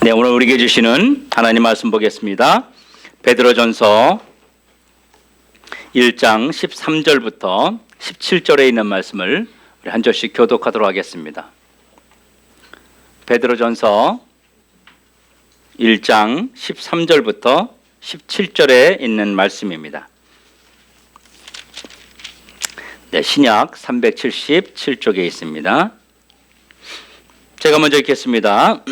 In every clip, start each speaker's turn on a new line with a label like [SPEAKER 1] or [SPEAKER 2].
[SPEAKER 1] 네, 오늘 우리에게 주시는 하나님 말씀 보겠습니다. 베드로전서 1장 13절부터 17절에 있는 말씀을 우리 한 절씩 교독하도록 하겠습니다. 베드로전서 1장 13절부터 17절에 있는 말씀입니다. 네, 신약 377쪽에 있습니다. 제가 먼저 읽겠습니다.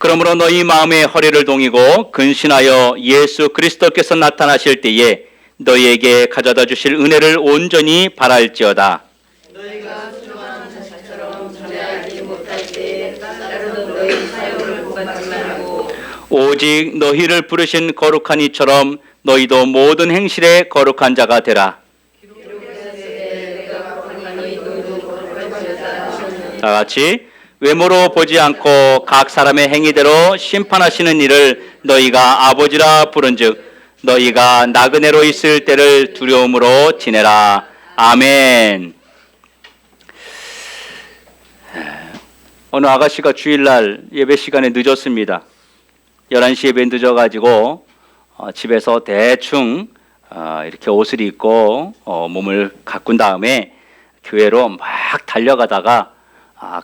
[SPEAKER 1] 그러므로 너희 마음의 허리를 동이고 근신하여 예수 그리스도께서 나타나실 때에 너희에게 가져다 주실 은혜를 온전히 바랄지어다.
[SPEAKER 2] 너희가 수종하는 자식처럼 전에 알지 못할 때에 따르던 너희 사역을 본받지 말고
[SPEAKER 1] 오직 너희를 부르신 거룩한 이처럼 너희도 모든 행실에 거룩한 자가 되라. 다 같이 외모로 보지 않고 각 사람의 행위대로 심판하시는 이를 너희가 아버지라 부른즉 너희가 나그네로 있을 때를 두려움으로 지내라. 아멘. 어느 아가씨가 주일날 예배 시간에 늦었습니다. 11시 예배 늦어가지고 집에서 대충 이렇게 옷을 입고 몸을 가꾼 다음에 교회로 막 달려가다가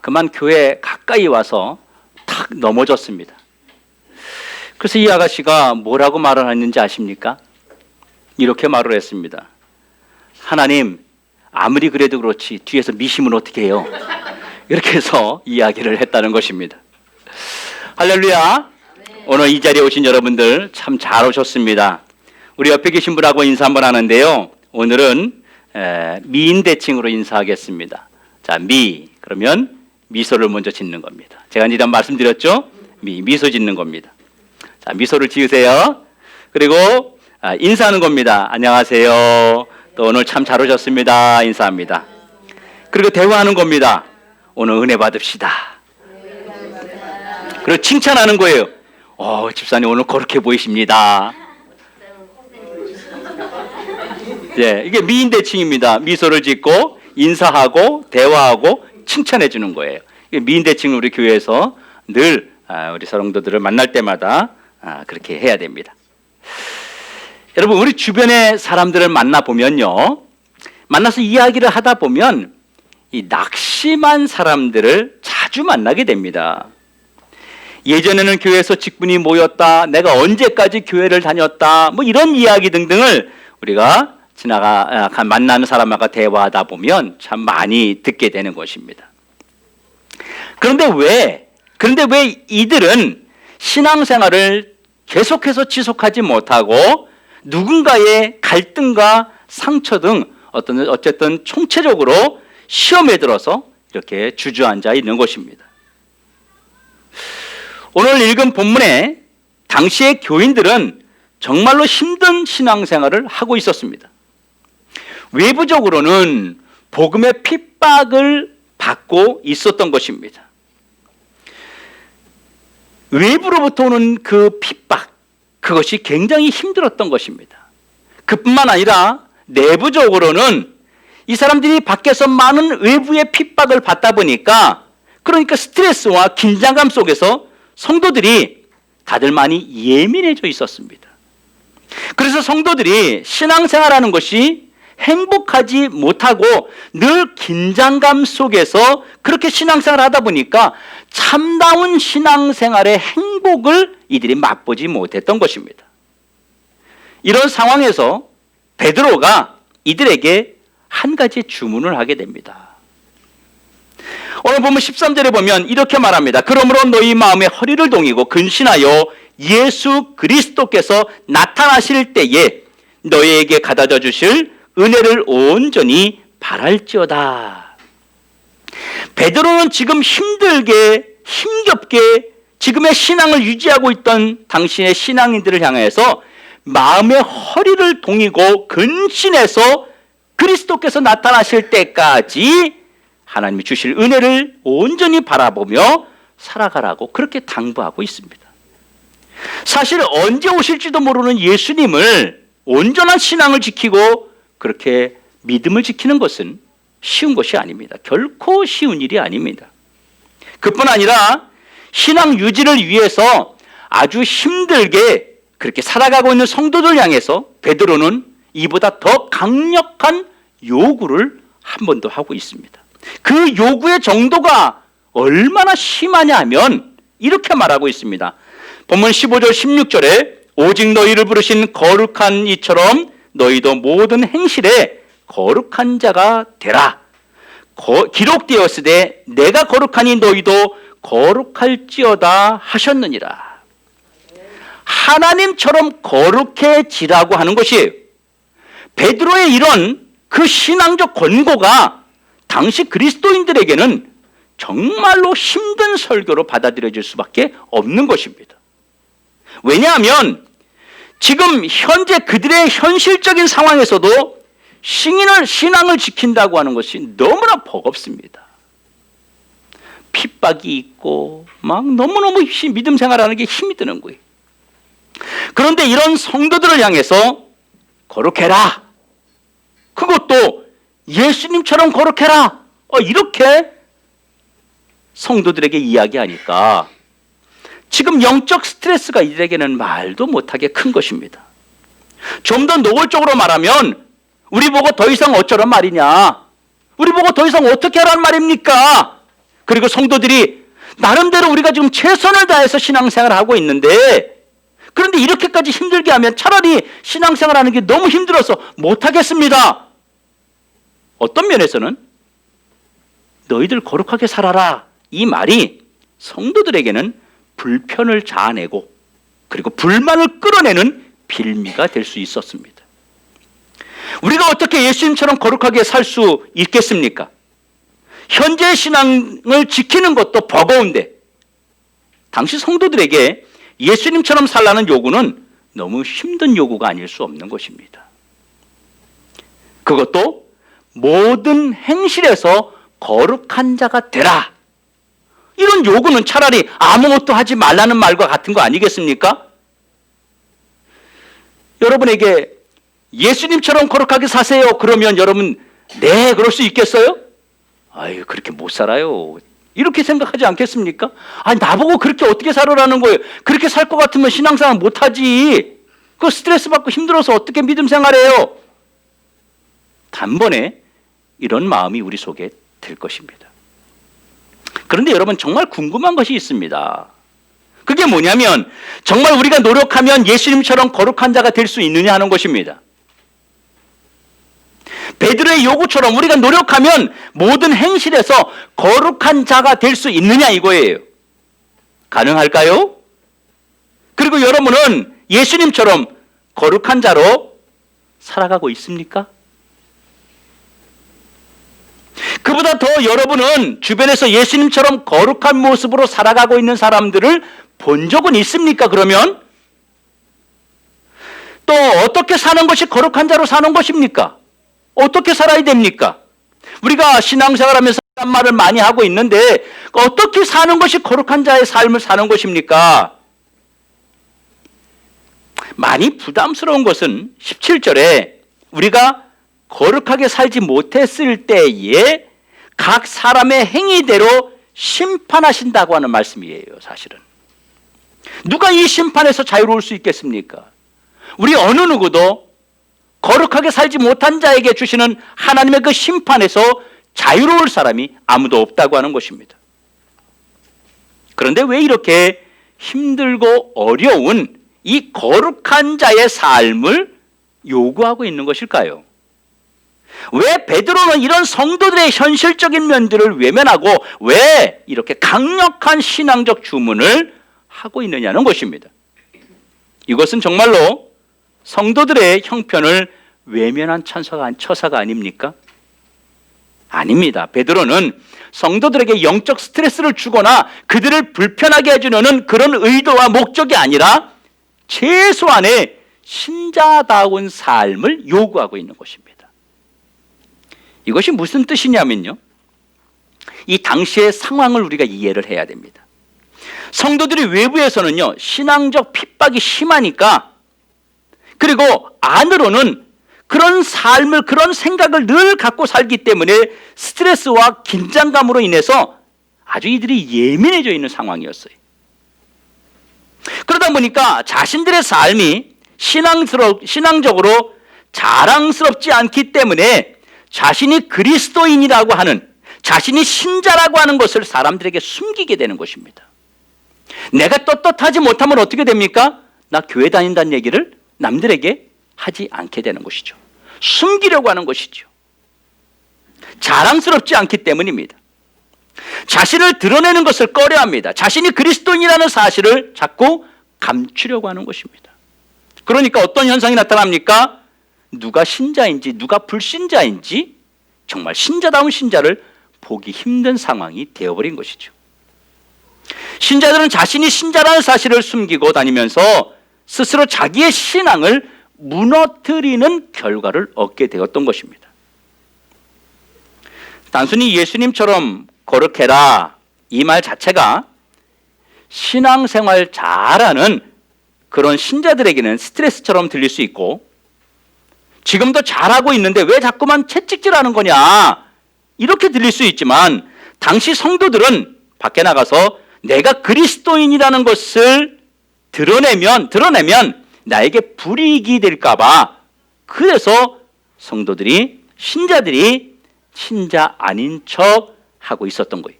[SPEAKER 1] 그만 교회 가까이 와서 탁 넘어졌습니다. 그래서 이 아가씨가 뭐라고 말을 했는지 아십니까? 이렇게 말을 했습니다. 하나님, 아무리 그래도 그렇지 뒤에서 미시면 어떻게 해요? 이렇게 해서 이야기를 했다는 것입니다. 할렐루야. 오늘 이 자리에 오신 여러분들 참 잘 오셨습니다. 우리 옆에 계신 분하고 인사 한번 하는데요. 오늘은 미인 대칭으로 인사하겠습니다. 자, 그러면 미소를 먼저 짓는 겁니다. 제가 이제 말씀드렸죠? 미소 짓는 겁니다. 자, 미소를 지으세요. 그리고 인사하는 겁니다. 안녕하세요. 또 오늘 참 잘 오셨습니다. 인사합니다. 그리고 대화하는 겁니다. 오늘 은혜 받읍시다. 그리고 칭찬하는 거예요. 집사님 오늘 거룩해 보이십니다. 네, 이게 미인 대칭입니다. 미소를 짓고 인사하고 대화하고 칭찬해 주는 거예요. 미인 대칭을 우리 교회에서 늘 우리 성도들을 만날 때마다 그렇게 해야 됩니다. 여러분, 우리 주변의 사람들을 만나 보면요, 만나서 이야기를 하다 보면 이 낙심한 사람들을 자주 만나게 됩니다. 예전에는 교회에서 직분이 모였다, 내가 언제까지 교회를 다녔다, 뭐 이런 이야기 등등을 우리가 만나는 사람과 대화하다 보면 참 많이 듣게 되는 것입니다. 그런데 왜 이들은 신앙생활을 계속해서 지속하지 못하고 누군가의 갈등과 상처 등 어쨌든 총체적으로 시험에 들어서 이렇게 주저앉아 있는 것입니다. 오늘 읽은 본문에 당시의 교인들은 정말로 힘든 신앙생활을 하고 있었습니다. 외부적으로는 복음의 핍박을 받고 있었던 것입니다. 외부로부터 오는 그 핍박, 그것이 굉장히 힘들었던 것입니다. 그뿐만 아니라 내부적으로는 이 사람들이 밖에서 많은 외부의 핍박을 받다 보니까 그러니까 스트레스와 긴장감 속에서 성도들이 다들 많이 예민해져 있었습니다. 그래서 성도들이 신앙생활하는 것이 행복하지 못하고 늘 긴장감 속에서 그렇게 신앙생활을 하다 보니까 참다운 신앙생활의 행복을 이들이 맛보지 못했던 것입니다. 이런 상황에서 베드로가 이들에게 한 가지 주문을 하게 됩니다. 오늘 보면 13절에 보면 이렇게 말합니다. 그러므로 너희 마음의 허리를 동이고 근신하여 예수 그리스도께서 나타나실 때에 너희에게 가져다 주실 은혜를 온전히 바랄지어다. 베드로는 지금 힘겹게 지금의 신앙을 유지하고 있던 당신의 신앙인들을 향해서 마음의 허리를 동이고 근신해서 그리스도께서 나타나실 때까지 하나님이 주실 은혜를 온전히 바라보며 살아가라고 그렇게 당부하고 있습니다. 사실 언제 오실지도 모르는 예수님을 온전한 신앙을 지키고 그렇게 믿음을 지키는 것은 쉬운 것이 아닙니다. 결코 쉬운 일이 아닙니다. 그뿐 아니라 신앙 유지를 위해서 아주 힘들게 그렇게 살아가고 있는 성도들 향해서 베드로는 이보다 더 강력한 요구를 한 번 더 하고 있습니다. 그 요구의 정도가 얼마나 심하냐 하면 이렇게 말하고 있습니다. 본문 15절 16절에 오직 너희를 부르신 거룩한 이처럼 너희도 모든 행실에 거룩한 자가 되라. 기록되었으되 내가 거룩하니 너희도 거룩할지어다 하셨느니라. 하나님처럼 거룩해지라고 하는 것이에요. 베드로의 이런 그 신앙적 권고가 당시 그리스도인들에게는 정말로 힘든 설교로 받아들여질 수밖에 없는 것입니다. 왜냐하면 지금 현재 그들의 현실적인 상황에서도 신앙을 지킨다고 하는 것이 너무나 버겁습니다. 핍박이 있고 막 너무너무 믿음 생활하는 게 힘이 드는 거예요. 그런데 이런 성도들을 향해서 거룩해라. 그것도 예수님처럼 거룩해라. 이렇게 성도들에게 이야기하니까 지금 영적 스트레스가 이들에게는 말도 못하게 큰 것입니다. 좀 더 노골적으로 말하면 우리 보고 더 이상 어쩌란 말이냐. 우리 보고 더 이상 어떻게 하란 말입니까? 그리고 성도들이 나름대로 우리가 지금 최선을 다해서 신앙생활을 하고 있는데 그런데 이렇게까지 힘들게 하면 차라리 신앙생활하는 게 너무 힘들어서 못하겠습니다. 어떤 면에서는 너희들 거룩하게 살아라. 이 말이 성도들에게는 불편을 자아내고 그리고 불만을 끌어내는 빌미가 될 수 있었습니다. 우리가 어떻게 예수님처럼 거룩하게 살 수 있겠습니까? 현재 신앙을 지키는 것도 버거운데 당시 성도들에게 예수님처럼 살라는 요구는 너무 힘든 요구가 아닐 수 없는 것입니다. 그것도 모든 행실에서 거룩한 자가 되라. 이런 요구는 차라리 아무것도 하지 말라는 말과 같은 거 아니겠습니까? 여러분에게 예수님처럼 거룩하게 사세요. 그러면 여러분 네 그럴 수 있겠어요? 아유 그렇게 못 살아요. 이렇게 생각하지 않겠습니까? 아니 나보고 그렇게 어떻게 살으라는 거예요. 그렇게 살 것 같으면 신앙생활 못하지. 그 스트레스 받고 힘들어서 어떻게 믿음 생활해요? 단번에 이런 마음이 우리 속에 들 것입니다. 그런데 여러분 정말 궁금한 것이 있습니다. 그게 뭐냐면 정말 우리가 노력하면 예수님처럼 거룩한 자가 될 수 있느냐 하는 것입니다. 베드로의 요구처럼 우리가 노력하면 모든 행실에서 거룩한 자가 될 수 있느냐 이거예요. 가능할까요? 그리고 여러분은 예수님처럼 거룩한 자로 살아가고 있습니까? 그보다 더 여러분은 주변에서 예수님처럼 거룩한 모습으로 살아가고 있는 사람들을 본 적은 있습니까? 그러면 또 어떻게 사는 것이 거룩한 자로 사는 것입니까? 어떻게 살아야 됩니까? 우리가 신앙생활하면서 그런 말을 많이 하고 있는데 어떻게 사는 것이 거룩한 자의 삶을 사는 것입니까? 많이 부담스러운 것은 17절에 우리가 거룩하게 살지 못했을 때에 각 사람의 행위대로 심판하신다고 하는 말씀이에요. 사실은 누가 이 심판에서 자유로울 수 있겠습니까? 우리 어느 누구도 거룩하게 살지 못한 자에게 주시는 하나님의 그 심판에서 자유로울 사람이 아무도 없다고 하는 것입니다. 그런데 왜 이렇게 힘들고 어려운 이 거룩한 자의 삶을 요구하고 있는 것일까요? 왜 베드로는 이런 성도들의 현실적인 면들을 외면하고 왜 이렇게 강력한 신앙적 주문을 하고 있느냐는 것입니다. 이것은 정말로 성도들의 형편을 외면한 처사가 아닙니까? 아닙니다. 베드로는 성도들에게 영적 스트레스를 주거나 그들을 불편하게 해주려는 그런 의도와 목적이 아니라 최소한의 신자다운 삶을 요구하고 있는 것입니다. 이것이 무슨 뜻이냐면요. 이 당시의 상황을 우리가 이해를 해야 됩니다. 성도들이 외부에서는요, 신앙적 핍박이 심하니까 그리고 안으로는 그런 삶을, 그런 생각을 늘 갖고 살기 때문에 스트레스와 긴장감으로 인해서 아주 이들이 예민해져 있는 상황이었어요. 그러다 보니까 자신들의 삶이 신앙적으로 자랑스럽지 않기 때문에 자신이 그리스도인이라고 하는, 자신이 신자라고 하는 것을 사람들에게 숨기게 되는 것입니다. 내가 떳떳하지 못하면 어떻게 됩니까? 나 교회 다닌다는 얘기를 남들에게 하지 않게 되는 것이죠. 숨기려고 하는 것이죠. 자랑스럽지 않기 때문입니다. 자신을 드러내는 것을 꺼려합니다. 자신이 그리스도인이라는 사실을 자꾸 감추려고 하는 것입니다. 그러니까 어떤 현상이 나타납니까? 누가 신자인지 누가 불신자인지 정말 신자다운 신자를 보기 힘든 상황이 되어버린 것이죠. 신자들은 자신이 신자라는 사실을 숨기고 다니면서 스스로 자기의 신앙을 무너뜨리는 결과를 얻게 되었던 것입니다. 단순히 예수님처럼 거룩해라 이 말 자체가 신앙생활 잘하는 그런 신자들에게는 스트레스처럼 들릴 수 있고, 지금도 잘하고 있는데 왜 자꾸만 채찍질하는 거냐 이렇게 들릴 수 있지만, 당시 성도들은 밖에 나가서 내가 그리스도인이라는 것을 드러내면 나에게 불이익이 될까 봐, 그래서 성도들이, 신자들이 신자 아닌 척 하고 있었던 거예요.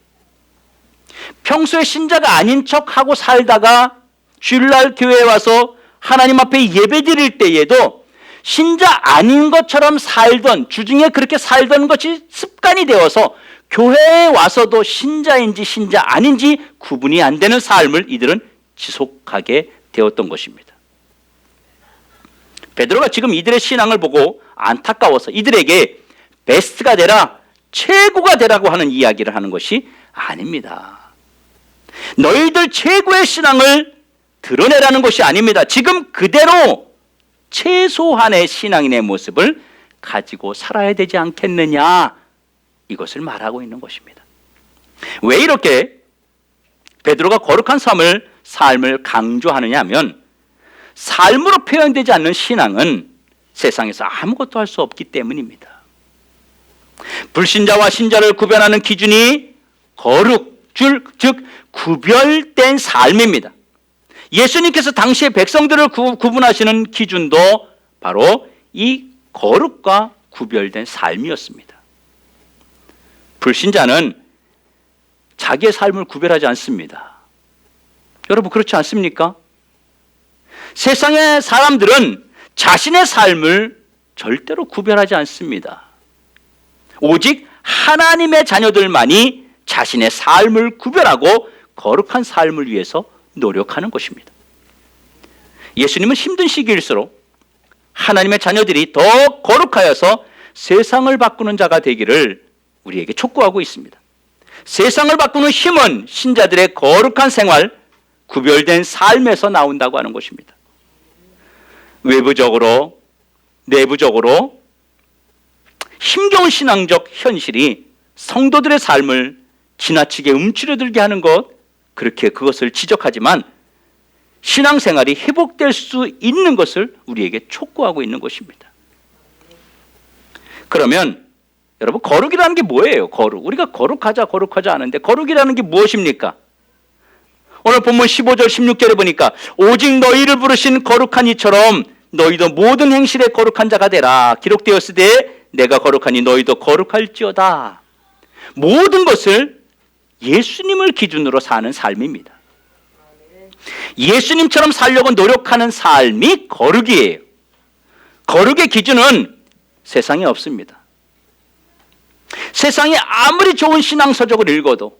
[SPEAKER 1] 평소에 신자가 아닌 척 하고 살다가 주일날 교회에 와서 하나님 앞에 예배 드릴 때에도 신자 아닌 것처럼 살던, 주중에 그렇게 살던 것이 습관이 되어서 교회에 와서도 신자인지 신자 아닌지 구분이 안 되는 삶을 이들은 지속하게 되었던 것입니다. 베드로가 지금 이들의 신앙을 보고 안타까워서 이들에게 베스트가 되라, 최고가 되라고 하는 이야기를 하는 것이 아닙니다. 너희들 최고의 신앙을 드러내라는 것이 아닙니다. 지금 그대로 최소한의 신앙인의 모습을 가지고 살아야 되지 않겠느냐, 이것을 말하고 있는 것입니다. 왜 이렇게 베드로가 거룩한 삶을 강조하느냐 하면, 삶으로 표현되지 않는 신앙은 세상에서 아무것도 할 수 없기 때문입니다. 불신자와 신자를 구별하는 기준이 거룩, 즉 구별된 삶입니다. 예수님께서 당시의 백성들을 구분하시는 기준도 바로 이 거룩과 구별된 삶이었습니다. 불신자는 자기의 삶을 구별하지 않습니다. 여러분 그렇지 않습니까? 세상의 사람들은 자신의 삶을 절대로 구별하지 않습니다. 오직 하나님의 자녀들만이 자신의 삶을 구별하고 거룩한 삶을 위해서 노력하는 것입니다. 예수님은 힘든 시기일수록 하나님의 자녀들이 더 거룩하여서 세상을 바꾸는 자가 되기를 우리에게 촉구하고 있습니다. 세상을 바꾸는 힘은 신자들의 거룩한 생활, 구별된 삶에서 나온다고 하는 것입니다. 외부적으로, 내부적으로 힘겨운 신앙적 현실이 성도들의 삶을 지나치게 움츠러들게 하는 것, 그렇게 그것을 지적하지만 신앙생활이 회복될 수 있는 것을 우리에게 촉구하고 있는 것입니다. 그러면 여러분, 거룩이라는 게 뭐예요? 거룩. 우리가 거룩하자 하는데 거룩이라는 게 무엇입니까? 오늘 본문 15절 16절에 보니까 오직 너희를 부르신 거룩한 이처럼 너희도 모든 행실에 거룩한 자가 되라. 기록되었으되 내가 거룩하니 너희도 거룩할지어다. 모든 것을 예수님을 기준으로 사는 삶입니다. 예수님처럼 살려고 노력하는 삶이 거룩이에요. 거룩의 기준은 세상에 없습니다. 세상에 아무리 좋은 신앙서적을 읽어도,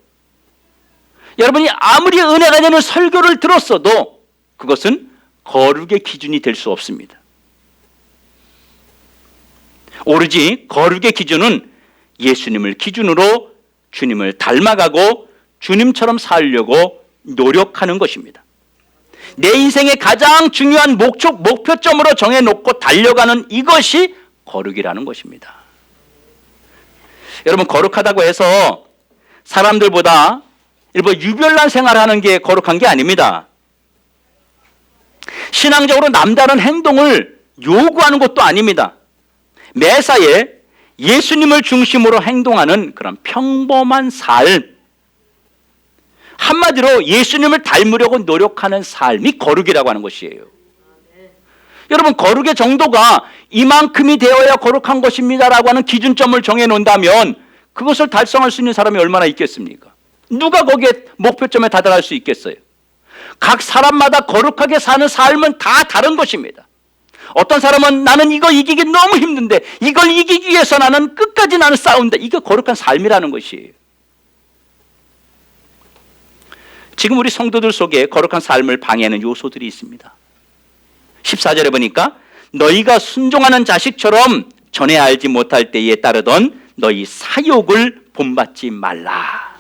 [SPEAKER 1] 여러분이 아무리 은혜가 되는 설교를 들었어도 그것은 거룩의 기준이 될 수 없습니다. 오로지 거룩의 기준은 예수님을 기준으로 주님을 닮아가고 주님처럼 살려고 노력하는 것입니다. 내 인생의 가장 중요한 목표점으로 정해놓고 달려가는 이것이 거룩이라는 것입니다. 여러분, 거룩하다고 해서 사람들보다 일부 유별난 생활하는 게 거룩한 게 아닙니다. 신앙적으로 남다른 행동을 요구하는 것도 아닙니다. 매사에 예수님을 중심으로 행동하는 그런 평범한 삶, 한마디로 예수님을 닮으려고 노력하는 삶이 거룩이라고 하는 것이에요. 여러분, 거룩의 정도가 이만큼이 되어야 거룩한 것입니다라고 하는 기준점을 정해놓는다면 그것을 달성할 수 있는 사람이 얼마나 있겠습니까? 누가 거기에 목표점에 다다를 수 있겠어요? 각 사람마다 거룩하게 사는 삶은 다 다른 것입니다. 어떤 사람은 나는 이거 이기기 너무 힘든데 이걸 이기기 위해서 나는 끝까지 나는 싸운다. 이게 거룩한 삶이라는 것이에요. 지금 우리 성도들 속에 거룩한 삶을 방해하는 요소들이 있습니다. 14절에 보니까 너희가 순종하는 자식처럼 전에 알지 못할 때에 따르던 너희 사욕을 본받지 말라.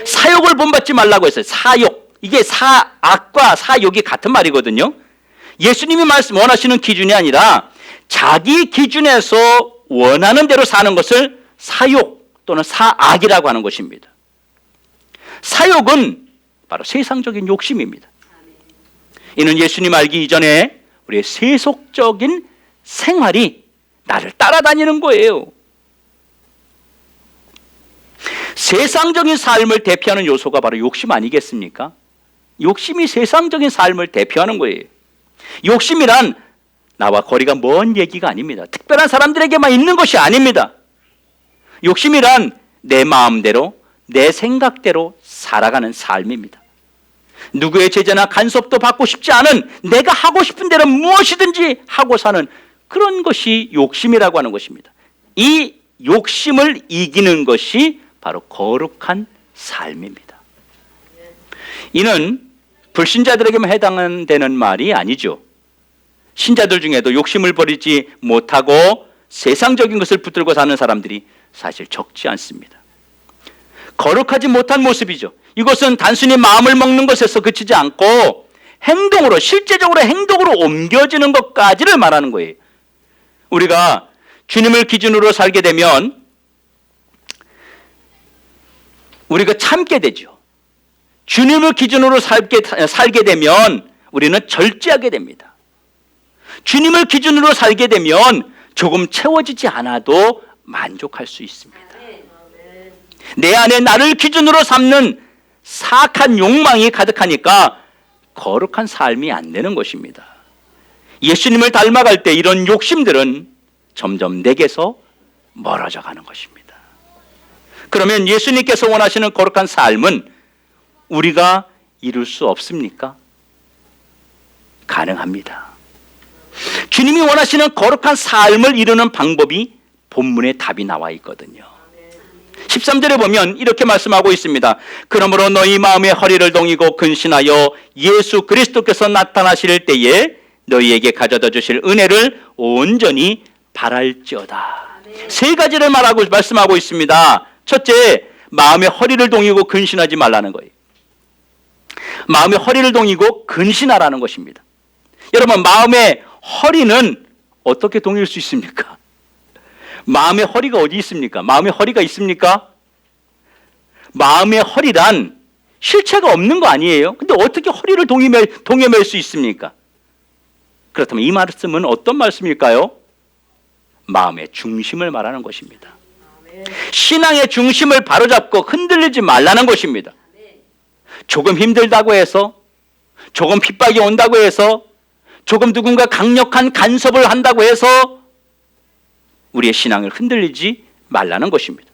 [SPEAKER 1] 사욕을 본받지 말라고 했어요. 사욕. 이게 사악과 사욕이 같은 말이거든요. 예수님이 원하시는 기준이 아니라 자기 기준에서 원하는 대로 사는 것을 사욕 또는 사악이라고 하는 것입니다. 사욕은 바로 세상적인 욕심입니다. 이는 예수님 알기 이전에 우리의 세속적인 생활이 나를 따라다니는 거예요. 세상적인 삶을 대표하는 요소가 바로 욕심 아니겠습니까? 욕심이 세상적인 삶을 대표하는 거예요. 욕심이란 나와 거리가 먼 얘기가 아닙니다. 특별한 사람들에게만 있는 것이 아닙니다. 욕심이란 내 마음대로, 내 생각대로 살아가는 삶입니다. 누구의 제재나 간섭도 받고 싶지 않은 내가 하고 싶은 대로 무엇이든지 하고 사는 그런 것이 욕심이라고 하는 것입니다. 이 욕심을 이기는 것이 바로 거룩한 삶입니다. 이는 불신자들에게만 해당되는 말이 아니죠. 신자들 중에도 욕심을 버리지 못하고 세상적인 것을 붙들고 사는 사람들이 사실 적지 않습니다. 거룩하지 못한 모습이죠. 이것은 단순히 마음을 먹는 것에서 그치지 않고 행동으로, 실제적으로 행동으로 옮겨지는 것까지를 말하는 거예요. 우리가 주님을 기준으로 살게 되면 우리가 참게 되죠. 주님을 기준으로 살게 되면 우리는 절제하게 됩니다. 주님을 기준으로 살게 되면 조금 채워지지 않아도 만족할 수 있습니다. 내 안에 나를 기준으로 삼는 사악한 욕망이 가득하니까 거룩한 삶이 안 되는 것입니다. 예수님을 닮아갈 때 이런 욕심들은 점점 내게서 멀어져 가는 것입니다. 그러면 예수님께서 원하시는 거룩한 삶은 우리가 이룰 수 없습니까? 가능합니다. 주님이 원하시는 거룩한 삶을 이루는 방법이 본문에 답이 나와 있거든요. 13절에 보면 이렇게 말씀하고 있습니다. 그러므로 너희 마음의 허리를 동이고 근신하여 예수 그리스도께서 나타나실 때에 너희에게 가져다 주실 은혜를 온전히 바랄지어다. 세 가지를 말씀하고 있습니다. 첫째, 마음의 허리를 동이고 근신하지 말라는 거예요. 마음의 허리를 동이고 근신하라는 것입니다. 여러분, 마음의 허리는 어떻게 동일 수 있습니까? 마음의 허리가 어디 있습니까? 마음의 허리가 있습니까? 마음의 허리란 실체가 없는 거 아니에요? 근데 어떻게 허리를 동여맬 수 있습니까? 그렇다면 이 말씀은 어떤 말씀일까요? 마음의 중심을 말하는 것입니다. 신앙의 중심을 바로잡고 흔들리지 말라는 것입니다. 조금 힘들다고 해서, 조금 핍박이 온다고 해서, 조금 누군가 강력한 간섭을 한다고 해서 우리의 신앙을 흔들리지 말라는 것입니다.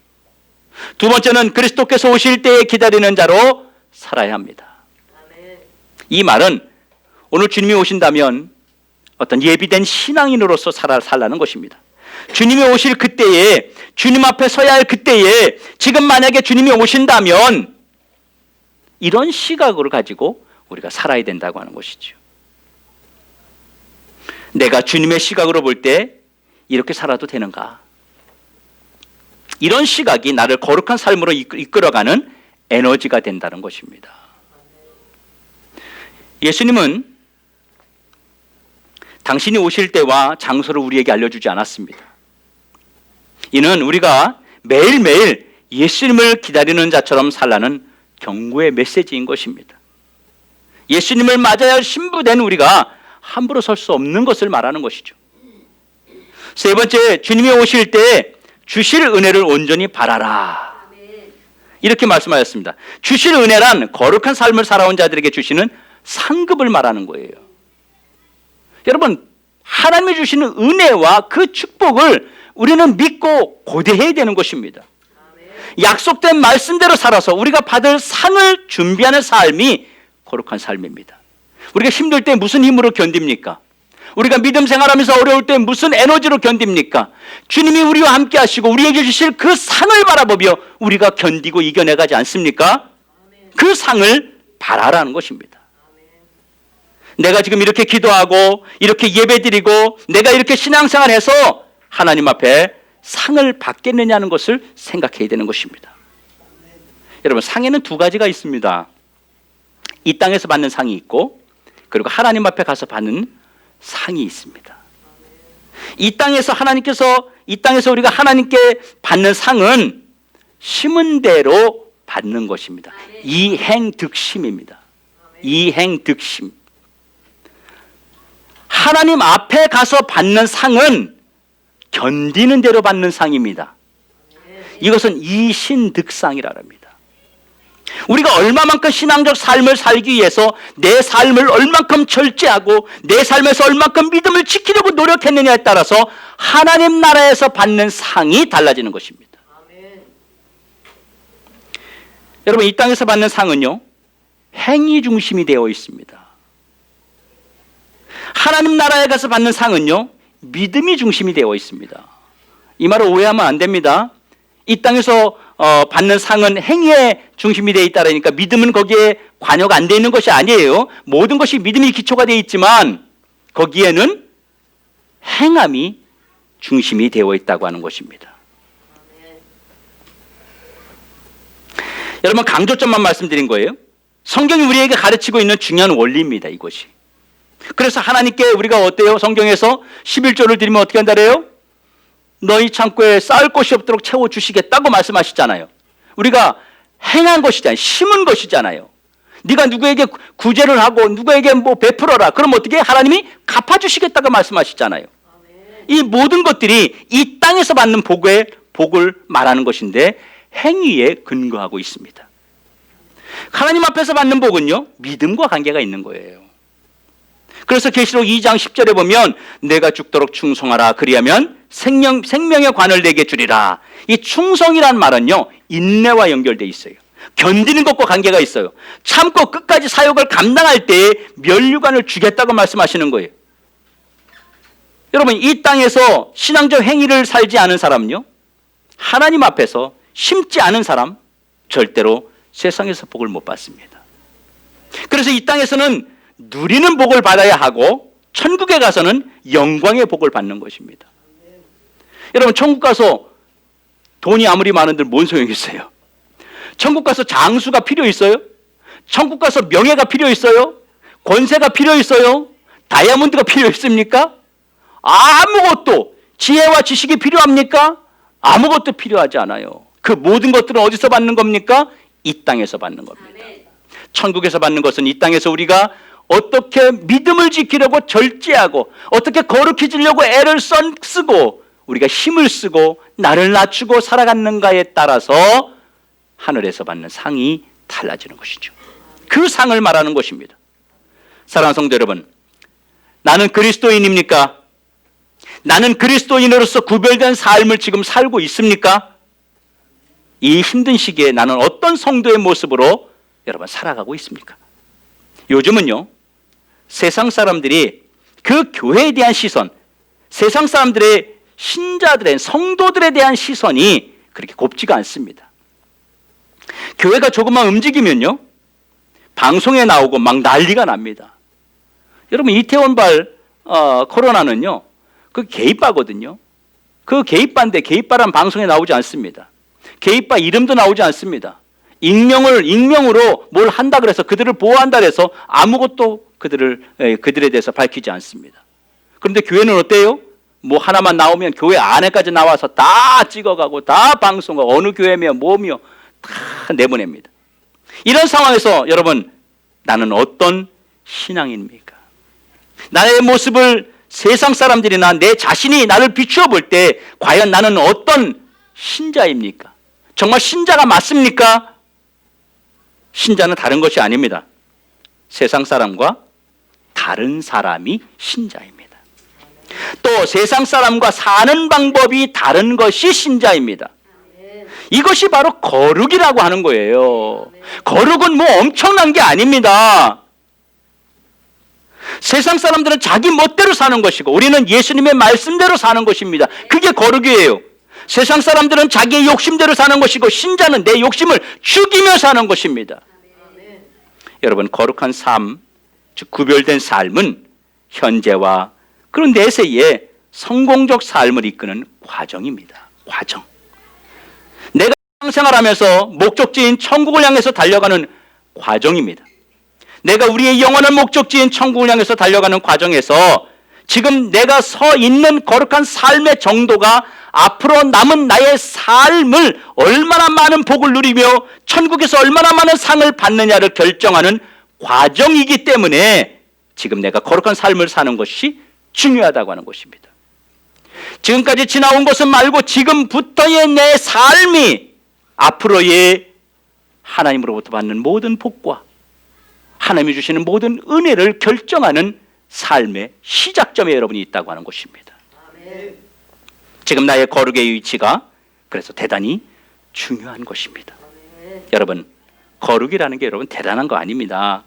[SPEAKER 1] 두 번째는 그리스도께서 오실 때에 기다리는 자로 살아야 합니다. 이 말은 오늘 주님이 오신다면 어떤 예비된 신앙인으로서 살라는 것입니다. 주님이 오실 그때에, 주님 앞에 서야 할 그때에 지금 만약에 주님이 오신다면 이런 시각을 가지고 우리가 살아야 된다고 하는 것이죠. 내가 주님의 시각으로 볼 때 이렇게 살아도 되는가? 이런 시각이 나를 거룩한 삶으로 이끌어가는 에너지가 된다는 것입니다. 예수님은 당신이 오실 때와 장소를 우리에게 알려주지 않았습니다. 이는 우리가 매일매일 예수님을 기다리는 자처럼 살라는 경고의 메시지인 것입니다. 예수님을 맞아야 할 신부된 우리가 함부로 설 수 없는 것을 말하는 것이죠. 세 번째, 주님이 오실 때 주실 은혜를 온전히 바라라. 이렇게 말씀하셨습니다. 주실 은혜란 거룩한 삶을 살아온 자들에게 주시는 상급을 말하는 거예요. 여러분, 하나님이 주시는 은혜와 그 축복을 우리는 믿고 고대해야 되는 것입니다. 약속된 말씀대로 살아서 우리가 받을 상을 준비하는 삶이 거룩한 삶입니다. 우리가 힘들 때 무슨 힘으로 견딥니까? 우리가 믿음 생활하면서 어려울 때 무슨 에너지로 견딥니까? 주님이 우리와 함께 하시고 우리에게 주실 그 상을 바라보며 우리가 견디고 이겨내가지 않습니까? 그 상을 바라라는 것입니다. 내가 지금 이렇게 기도하고 이렇게 예배드리고 내가 이렇게 신앙생활해서 하나님 앞에 상을 받겠느냐는 것을 생각해야 되는 것입니다. 여러분, 상에는 두 가지가 있습니다. 이 땅에서 받는 상이 있고 그리고 하나님 앞에 가서 받는 상이 있습니다. 이 땅에서 우리가 하나님께 받는 상은 심은 대로 받는 것입니다. 이행득심입니다. 이행득심. 하나님 앞에 가서 받는 상은 견디는 대로 받는 상입니다. 이것은 이신득상이라 합니다. 우리가 얼마만큼 신앙적 삶을 살기 위해서 내 삶을 얼만큼 절제하고 내 삶에서 얼만큼 믿음을 지키려고 노력했느냐에 따라서 하나님 나라에서 받는 상이 달라지는 것입니다. 여러분, 이 땅에서 받는 상은요, 행위 중심이 되어 있습니다. 하나님 나라에 가서 받는 상은요, 믿음이 중심이 되어 있습니다. 이 말을 오해하면 안 됩니다. 이 땅에서 받는 상은 행위에 중심이 되어 있다라니까 믿음은 거기에 관여가 안 되어 있는 것이 아니에요. 모든 것이 믿음이 기초가 되어 있지만 거기에는 행함이 중심이 되어 있다고 하는 것입니다. 여러분, 강조점만 말씀드린 거예요. 성경이 우리에게 가르치고 있는 중요한 원리입니다. 이것이. 그래서 하나님께 우리가 어때요? 성경에서 11조를 드리면 어떻게 한다래요? 너희 창고에 쌓을 곳이 없도록 채워주시겠다고 말씀하시잖아요. 우리가 행한 것이잖아요. 심은 것이잖아요. 네가 누구에게 구제를 하고 누구에게 뭐 베풀어라. 그럼 어떻게 하나님이 갚아주시겠다고 말씀하시잖아요. 이 모든 것들이 이 땅에서 받는 복을 말하는 것인데 행위에 근거하고 있습니다. 하나님 앞에서 받는 복은요, 믿음과 관계가 있는 거예요. 그래서 계시록 2장 10절에 보면 내가 죽도록 충성하라 그리하면 생명의 관을 내게 주리라. 이 충성이란 말은요, 인내와 연결되어 있어요. 견디는 것과 관계가 있어요. 참고 끝까지 사역을 감당할 때에 면류관을 주겠다고 말씀하시는 거예요. 여러분, 이 땅에서 신앙적 행위를 살지 않은 사람은요, 하나님 앞에서 심지 않은 사람 절대로 세상에서 복을 못 받습니다. 그래서 이 땅에서는 누리는 복을 받아야 하고 천국에 가서는 영광의 복을 받는 것입니다. 여러분, 천국 가서 돈이 아무리 많은들 뭔 소용이 있어요? 천국 가서 장수가 필요 있어요? 천국 가서 명예가 필요 있어요? 권세가 필요 있어요? 다이아몬드가 필요 있습니까? 아무것도, 지혜와 지식이 필요합니까? 아무것도 필요하지 않아요. 그 모든 것들은 어디서 받는 겁니까? 이 땅에서 받는 겁니다. 천국에서 받는 것은 이 땅에서 우리가 어떻게 믿음을 지키려고 절제하고 어떻게 거룩해지려고 애를 쓰고 우리가 힘을 쓰고 나를 낮추고 살아가는가에 따라서 하늘에서 받는 상이 달라지는 것이죠. 그 상을 말하는 것입니다. 사랑하는 성도 여러분, 나는 그리스도인입니까? 나는 그리스도인으로서 구별된 삶을 지금 살고 있습니까? 이 힘든 시기에 나는 어떤 성도의 모습으로 여러분 살아가고 있습니까? 요즘은요, 세상 사람들이 그 교회에 대한 시선, 세상 사람들의 신자들의 성도들에 대한 시선이 그렇게 곱지가 않습니다. 교회가 조금만 움직이면요, 방송에 나오고 막 난리가 납니다. 여러분, 이태원발 코로나는요, 그 게이바거든요. 그 게이바인데 게이바란 방송에 나오지 않습니다. 게이바 이름도 나오지 않습니다. 익명으로 뭘 한다 그래서 그들을 보호한다 그래서 아무것도 그들에 대해서 밝히지 않습니다. 그런데 교회는 어때요? 뭐 하나만 나오면 교회 안에까지 나와서 다 찍어가고 다 방송하고 어느 교회며 뭐며 다 내보냅니다. 이런 상황에서 여러분, 나는 어떤 신앙인입니까? 나의 모습을 세상 사람들이나 내 자신이 나를 비추어 볼 때 과연 나는 어떤 신자입니까? 정말 신자가 맞습니까? 신자는 다른 것이 아닙니다. 세상 사람과 다른 사람이 신자입니다. 또 세상 사람과 사는 방법이 다른 것이 신자입니다. 이것이 바로 거룩이라고 하는 거예요. 거룩은 뭐 엄청난 게 아닙니다. 세상 사람들은 자기 멋대로 사는 것이고 우리는 예수님의 말씀대로 사는 것입니다. 그게 거룩이에요. 세상 사람들은 자기의 욕심대로 사는 것이고 신자는 내 욕심을 죽이며 사는 것입니다. 여러분, 거룩한 삶, 즉 구별된 삶은 현재와 그런 내세에 성공적 삶을 이끄는 과정입니다. 과정. 내가 생활하면서 목적지인 천국을 향해서 달려가는 과정입니다. 내가 우리의 영원한 목적지인 천국을 향해서 달려가는 과정에서 지금 내가 서 있는 거룩한 삶의 정도가 앞으로 남은 나의 삶을 얼마나 많은 복을 누리며 천국에서 얼마나 많은 상을 받느냐를 결정하는 과정이기 때문에 지금 내가 거룩한 삶을 사는 것이 중요하다고 하는 것입니다. 지금까지 지나온 것은 말고 지금부터의 내 삶이 앞으로의 하나님으로부터 받는 모든 복과 하나님이 주시는 모든 은혜를 결정하는 삶의 시작점에 여러분이 있다고 하는 것입니다. 지금 나의 거룩의 위치가 그래서 대단히 중요한 것입니다. 여러분, 거룩이라는 게 여러분 대단한 거 아닙니다.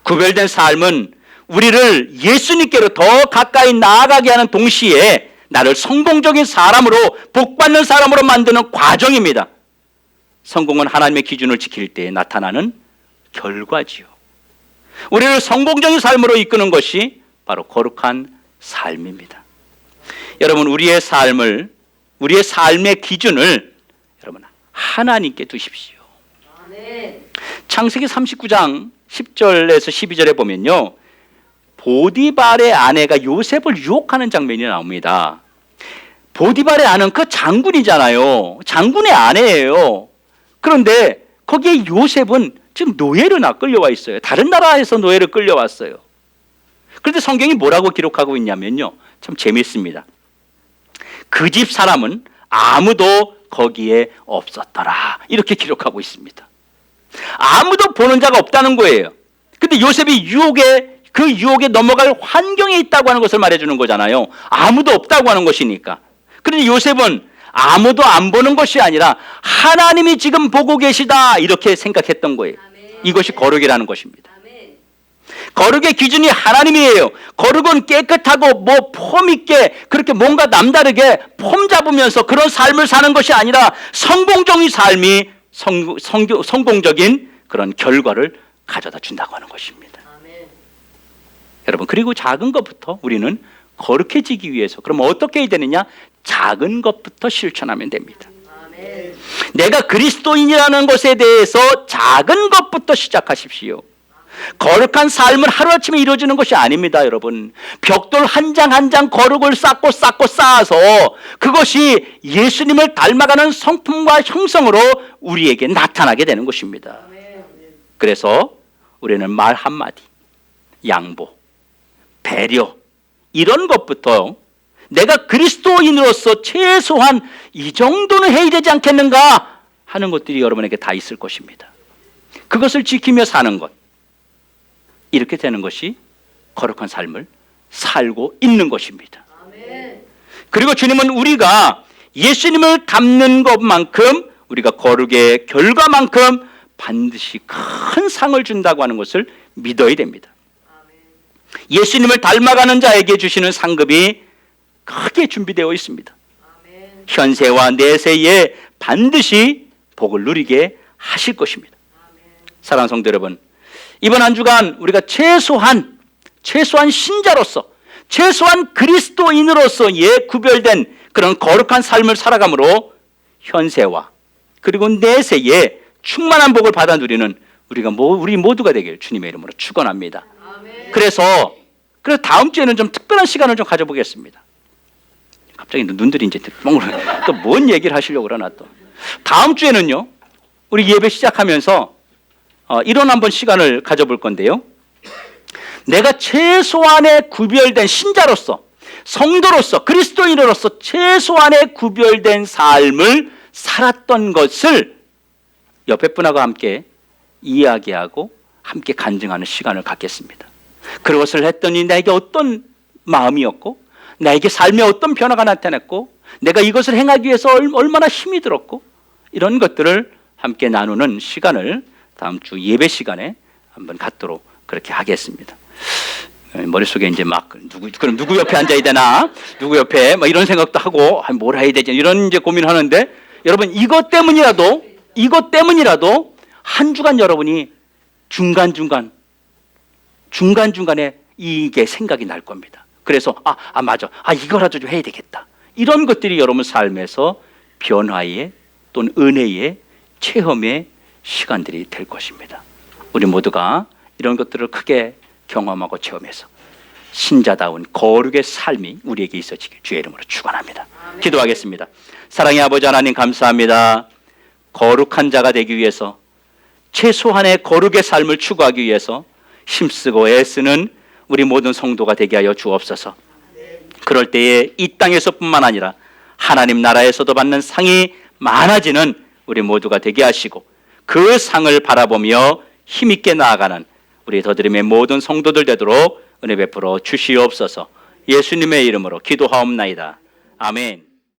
[SPEAKER 1] 구별된 삶은 우리를 예수님께로 더 가까이 나아가게 하는 동시에 나를 성공적인 사람으로 복받는 사람으로 만드는 과정입니다. 성공은 하나님의 기준을 지킬 때 나타나는 결과지요. 우리를 성공적인 삶으로 이끄는 것이 바로 거룩한 삶입니다. 여러분, 우리의 삶의 기준을 여러분 하나님께 두십시오. 창세기 39장 10절에서 12절에 보면요, 보디발의 아내가 요셉을 유혹하는 장면이 나옵니다. 보디발의 아내는 그 장군이잖아요. 장군의 아내예요. 그런데 거기에 요셉은 지금 노예로 끌려와 있어요. 다른 나라에서 노예를 끌려왔어요. 그런데 성경이 뭐라고 기록하고 있냐면요, 참 재밌습니다. 그 집 사람은 아무도 거기에 없었더라, 이렇게 기록하고 있습니다. 아무도 보는 자가 없다는 거예요. 근데 요셉이 그 유혹에 넘어갈 환경에 있다고 하는 것을 말해주는 거잖아요. 아무도 없다고 하는 것이니까. 그런데 요셉은 아무도 안 보는 것이 아니라 하나님이 지금 보고 계시다, 이렇게 생각했던 거예요. 이것이 거룩이라는 것입니다. 거룩의 기준이 하나님이에요. 거룩은 깨끗하고 폼 있게 그렇게 뭔가 남다르게 폼 잡으면서 그런 삶을 사는 것이 아니라 성공적인 삶이 성공적인 그런 결과를 가져다 준다고 하는 것입니다. 여러분, 그리고 작은 것부터 우리는 거룩해지기 위해서 그럼 어떻게 해야 되느냐? 작은 것부터 실천하면 됩니다. 내가 그리스도인이라는 것에 대해서 작은 것부터 시작하십시오. 거룩한 삶은 하루아침에 이루어지는 것이 아닙니다. 여러분, 벽돌 한 장 한 장 거룩을 쌓고 쌓아서 그것이 예수님을 닮아가는 성품과 형성으로 우리에게 나타나게 되는 것입니다. 그래서 우리는 말 한마디, 양보, 배려, 이런 것부터 내가 그리스도인으로서 최소한 이 정도는 해야 되지 않겠는가 하는 것들이 여러분에게 다 있을 것입니다. 그것을 지키며 사는 것, 이렇게 되는 것이 거룩한 삶을 살고 있는 것입니다. 그리고 주님은 우리가 예수님을 닮는 것만큼, 우리가 거룩의 결과만큼 반드시 큰 상을 준다고 하는 것을 믿어야 됩니다. 예수님을 닮아가는 자에게 주시는 상급이 크게 준비되어 있습니다. 현세와 내세에 반드시 복을 누리게 하실 것입니다. 사랑하는 성도 여러분, 이번 한 주간 우리가 최소한 신자로서, 최소한 그리스도인으로서의 구별된 그런 거룩한 삶을 살아감으로 현세와 그리고 내세에 충만한 복을 받아 누리는 우리 모두가 되길 주님의 이름으로 축원합니다. 그래서 다음 주에는 좀 특별한 시간을 좀 가져보겠습니다. 갑자기 눈들이 이제 또 뭔 얘기를 하시려고 그러나 또. 다음 주에는요, 우리 예배 시작하면서 이런 한번 시간을 가져볼 건데요. 내가 최소한의 구별된 신자로서, 성도로서, 그리스도인으로서 최소한의 구별된 삶을 살았던 것을 옆에 분하고 함께 이야기하고 함께 간증하는 시간을 갖겠습니다. 그것을 했더니 나에게 어떤 마음이었고, 나에게 삶에 어떤 변화가 나타났고, 내가 이것을 행하기 위해서 얼마나 힘이 들었고, 이런 것들을 함께 나누는 시간을 다음 주 예배 시간에 한번 갖도록 그렇게 하겠습니다. 머릿속에 이제 막 그럼 누구 옆에 앉아야 되나, 누구 옆에 막 이런 생각도 하고 뭘 해야 되지, 이런 이제 고민하는데, 여러분 이것 때문이라도 한 주간 여러분이 중간중간에 이게 생각이 날 겁니다. 그래서 맞아, 이거라도 좀 해야 되겠다. 이런 것들이 여러분 삶에서 변화의 또는 은혜의 체험의 시간들이 될 것입니다. 우리 모두가 이런 것들을 크게 경험하고 체험해서 신자다운 거룩의 삶이 우리에게 있어지길 주의 이름으로 축원합니다. 기도하겠습니다. 사랑의 아버지 하나님, 감사합니다. 거룩한 자가 되기 위해서, 최소한의 거룩의 삶을 추구하기 위해서 힘쓰고 애쓰는 우리 모든 성도가 되게 하여 주옵소서. 그럴 때에 이 땅에서뿐만 아니라 하나님 나라에서도 받는 상이 많아지는 우리 모두가 되게 하시고, 그 상을 바라보며 힘있게 나아가는 우리 더드림의 모든 성도들 되도록 은혜 베풀어 주시옵소서. 예수님의 이름으로 기도하옵나이다. 아멘.